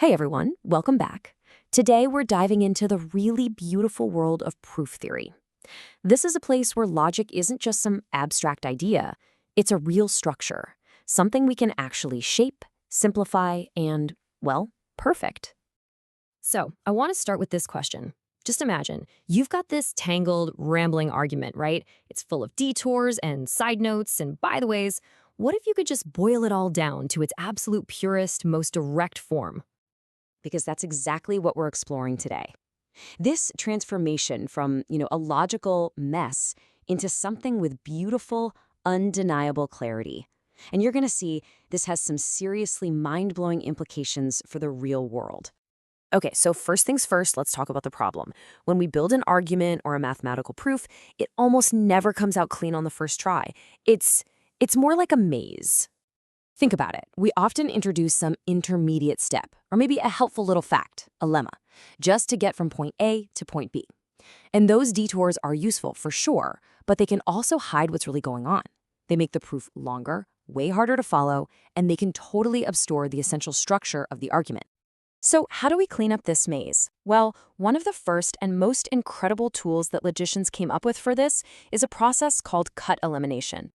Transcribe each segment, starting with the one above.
Hey everyone, welcome back. Today we're diving into the really beautiful world of proof theory. This is a place where logic isn't just some abstract idea, it's a real structure, something we can actually shape, simplify, and, well, perfect. So, I want to start with this question. Just imagine, you've got this tangled, rambling argument, right? It's full of detours and side notes and by the ways. What if you could just boil it all down to its absolute purest, most direct form? Because that's exactly what we're exploring today. This transformation from, a logical mess into something with beautiful, undeniable clarity. And you're going to see this has some seriously mind-blowing implications for the real world. Okay, so first things first, let's talk about the problem. When we build an argument or a mathematical proof, it almost never comes out clean on the first try. It's more like a maze. Think about it. We often introduce some intermediate step, or maybe a helpful little fact, a lemma, just to get from point A to point B. And those detours are useful for sure, but they can also hide what's really going on. They make the proof longer, way harder to follow, and they can totally obscure the essential structure of the argument. So how do we clean up this maze? Well, one of the first and most incredible tools that logicians came up with for this is a process called cut elimination.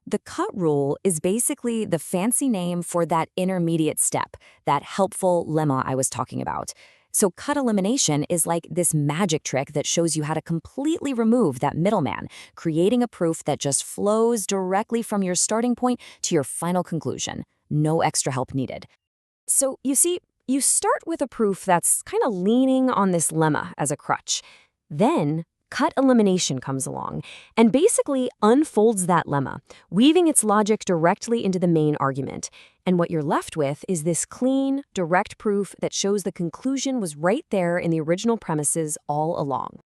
The cut rule is basically the fancy name for that intermediate step, that helpful lemma I was talking about. So cut elimination is like this magic trick that shows you how to completely remove that middleman, creating a proof that just flows directly from your starting point to your final conclusion. No extra help needed. So you see, you start with a proof that's kind of leaning on this lemma as a crutch. Then cut elimination comes along and basically unfolds that lemma, weaving its logic directly into the main argument. And what you're left with is this clean, direct proof that shows the conclusion was right there in the original premises all along.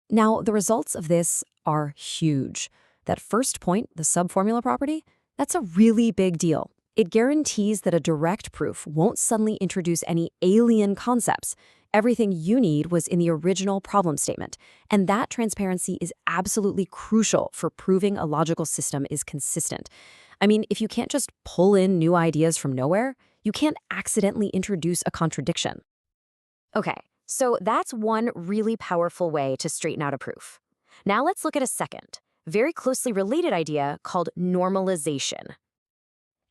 Now, the results of this are huge. That first point, the subformula property, that's a really big deal. It guarantees that a direct proof won't suddenly introduce any alien concepts. Everything you need was in the original problem statement, and that transparency is absolutely crucial for proving a logical system is consistent. I mean, if you can't just pull in new ideas from nowhere, you can't accidentally introduce a contradiction. Okay, so that's one really powerful way to straighten out a proof. Now let's look at a second, very closely related idea called normalization.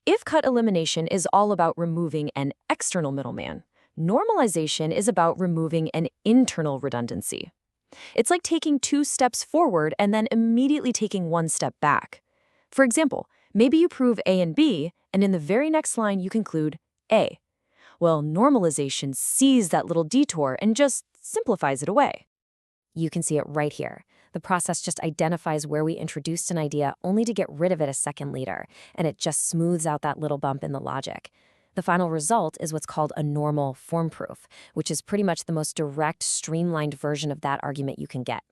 If cut elimination is all about removing an external middleman, normalization is about removing an internal redundancy. It's like taking 2 steps forward and then immediately taking 1 step back. For example, maybe you prove A and B, and in the very next line you conclude A. Well, normalization sees that little detour and just simplifies it away. You can see it right here. The process just identifies where we introduced an idea only to get rid of it a second later, and it just smooths out that little bump in the logic. The final result is what's called a normal form proof, which is pretty much the most direct, streamlined version of that argument you can get.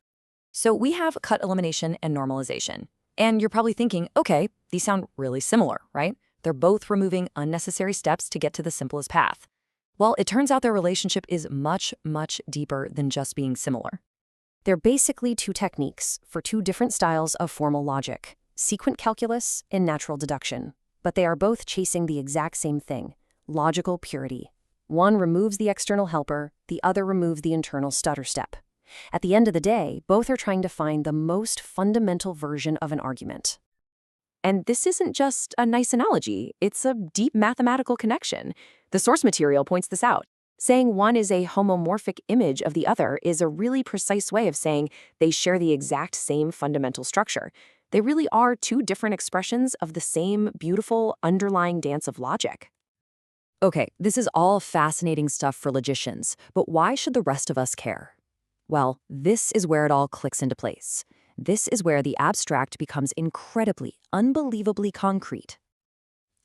So we have cut elimination and normalization. And you're probably thinking, okay, these sound really similar, right? They're both removing unnecessary steps to get to the simplest path. Well, it turns out their relationship is much, much deeper than just being similar. They're basically 2 techniques for 2 different styles of formal logic, sequent calculus and natural deduction. But they are both chasing the exact same thing, logical purity. One removes the external helper, the other removes the internal stutter step. At the end of the day, both are trying to find the most fundamental version of an argument. And this isn't just a nice analogy, it's a deep mathematical connection. The source material points this out. Saying one is a homomorphic image of the other is a really precise way of saying they share the exact same fundamental structure. They really are 2 different expressions of the same beautiful underlying dance of logic. Okay, this is all fascinating stuff for logicians, but why should the rest of us care? Well, this is where it all clicks into place. This is where the abstract becomes incredibly, unbelievably concrete.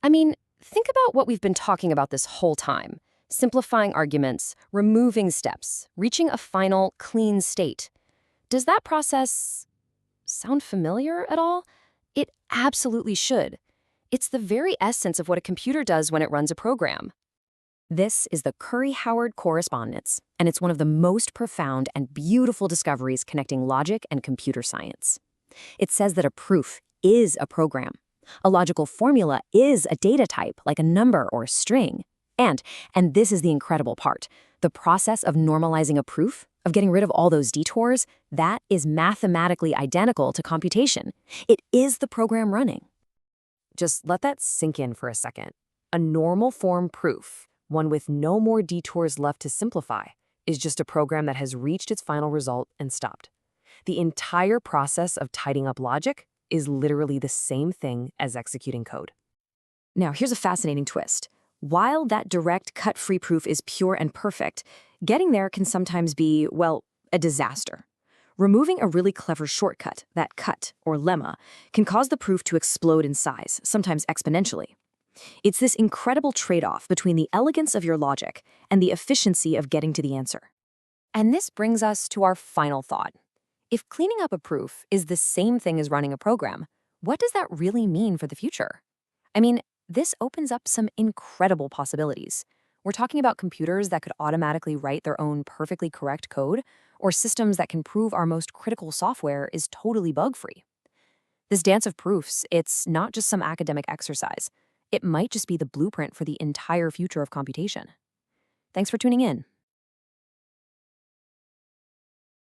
I mean, think about what we've been talking about this whole time. Simplifying arguments, removing steps, reaching a final, clean state. Does that process sound familiar at all? It absolutely should. It's the very essence of what a computer does when it runs a program. This is the Curry-Howard correspondence, and it's one of the most profound and beautiful discoveries connecting logic and computer science. It says that a proof is a program. A logical formula is a data type, like a number or a string. And this is the incredible part, the process of normalizing a proof, of getting rid of all those detours, that is mathematically identical to computation. It is the program running. Just let that sink in for a second. A normal form proof, one with no more detours left to simplify, is just a program that has reached its final result and stopped. The entire process of tidying up logic is literally the same thing as executing code. Now, here's a fascinating twist. While that direct cut-free proof is pure and perfect, getting there can sometimes be, well, a disaster. Removing a really clever shortcut, that cut, or lemma, can cause the proof to explode in size, sometimes exponentially. It's this incredible trade-off between the elegance of your logic and the efficiency of getting to the answer. And this brings us to our final thought. If cleaning up a proof is the same thing as running a program, what does that really mean for the future? I mean, this opens up some incredible possibilities. We're talking about computers that could automatically write their own perfectly correct code, or systems that can prove our most critical software is totally bug-free. This dance of proofs, it's not just some academic exercise. It might just be the blueprint for the entire future of computation. Thanks for tuning in.